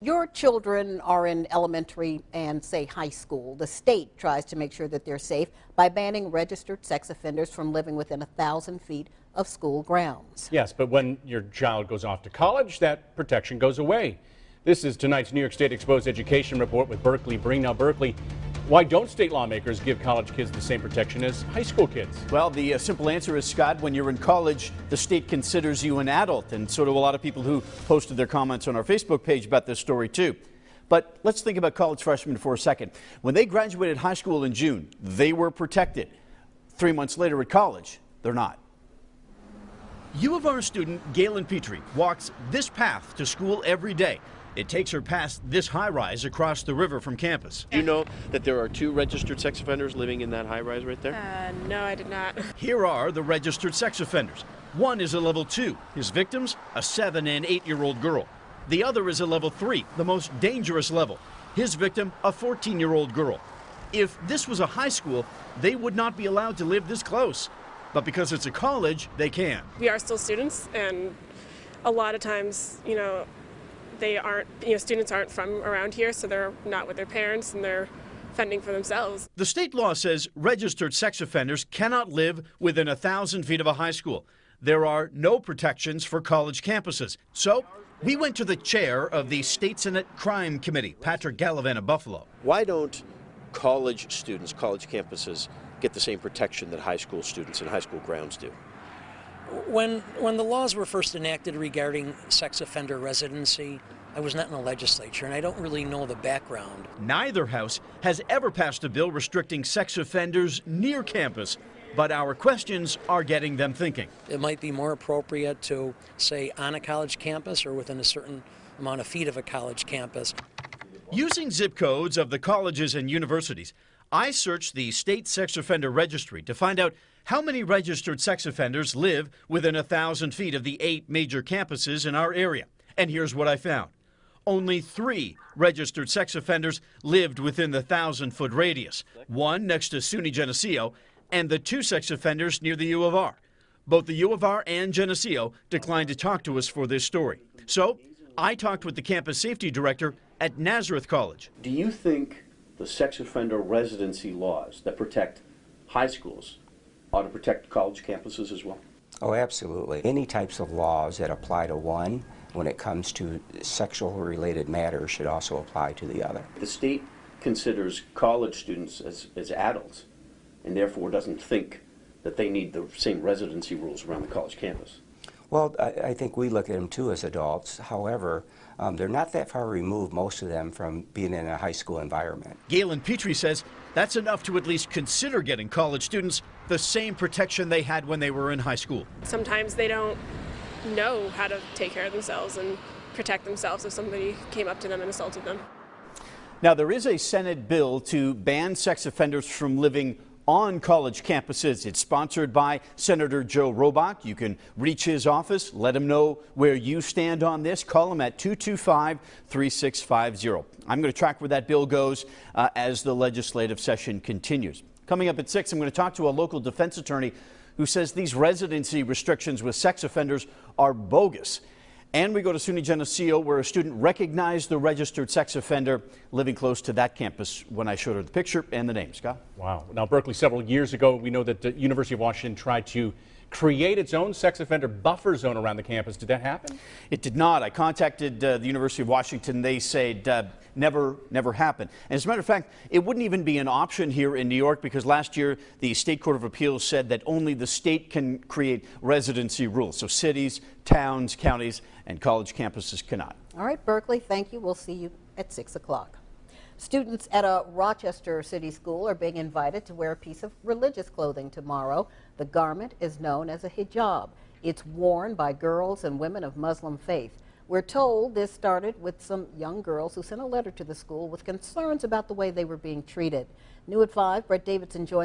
Your children are in elementary and, say, high school. The state tries to make sure that they're safe by banning registered sex offenders from living within 1,000 feet of school grounds. Yes, but when your child goes off to college, that protection goes away. This is tonight's New York State Exposed Education report with Berkeley Breen. Now, Berkeley, why don't state lawmakers give college kids the same protection as high school kids? Well, the simple answer is, Scott, when you're in college, the state considers you an adult, and so do a lot of people who posted their comments on our Facebook page about this story, too. But let's think about college freshmen for a second. When they graduated high school in June, they were protected. 3 months later at college, they're not. U of R student Galen Petrie walks this path to school every day. It takes her past this high-rise across the river from campus. Do you know that there are 2 registered sex offenders living in that high-rise right there? No, I did not. Here are the registered sex offenders. One is a level 2. His victims, a 7- and 8-year-old girl. The other is a level 3, the most dangerous level. His victim, a 14-year-old girl. If this was a high school, they would not be allowed to live this close. But because it's a college, they can. We are still students, and a lot of times, students aren't from around here, so they're not with their parents and they're fending for themselves. The state law says registered sex offenders cannot live within 1,000 feet of a high school. There are no protections for college campuses. So we went to the chair of the State Senate Crime Committee, Patrick Gallivan of Buffalo. Why don't college students, college campuses, get the same protection that high school students and high school grounds do? When the laws were first enacted regarding sex offender residency, I was not in the legislature, and I don't really know the background. Neither house has ever passed a bill restricting sex offenders near campus, but our questions are getting them thinking. It might be more appropriate to say on a college campus or within a certain amount of feet of a college campus. Using zip codes of the colleges and universities, I searched the state sex offender registry to find out how many registered sex offenders live within 1,000 feet of the 8 major campuses in our area. And here's what I found. Only 3 registered sex offenders lived within the 1,000-foot radius. 1 next to SUNY Geneseo, and the 2 sex offenders near the U of R. Both the U of R and Geneseo declined to talk to us for this story. So I talked with the campus safety director at Nazareth College. Do you think the sex offender residency laws that protect high schools ought to protect college campuses as well? Oh, absolutely. Any types of laws that apply to one when it comes to sexual related matters should also apply to the other. The state considers college students as adults and therefore doesn't think that they need the same residency rules around the college campus. Well, I think we look at them too as adults. However, they're not that far removed, most of them, from being in a high school environment. Galen Petrie says that's enough to at least consider getting college students the same protection they had when they were in high school. Sometimes they don't know how to take care of themselves and protect themselves if somebody came up to them and assaulted them. Now, there is a Senate bill to ban sex offenders from living on college campuses. It's sponsored by Senator Joe Robach. You can reach his office, let him know where you stand on this. Call him at 225-3650. I'm going to track where that bill goes as the legislative session continues. Coming up at 6, I'm going to talk to a local defense attorney who says these residency restrictions with sex offenders are bogus. And we go to SUNY Geneseo, where a student recognized the registered sex offender living close to that campus when I showed her the picture and the name. Scott? Wow. Now, Berkeley, several years ago, we know that the University of Washington tried to create its own sex offender buffer zone around the campus. Did that happen? It did not. I contacted the University of Washington. They said never happened. And as a matter of fact, it wouldn't even be an option here in New York because last year the State Court of Appeals said that only the state can create residency rules. So cities, towns, counties, and college campuses cannot. All right, Berkeley, thank you. We'll see you at 6 o'clock. Students at a Rochester city school are being invited to wear a piece of religious clothing tomorrow. The garment is known as a hijab. It's worn by girls and women of Muslim faith. We're told this started with some young girls who sent a letter to the school with concerns about the way they were being treated. New at 5, Brett Davidson joins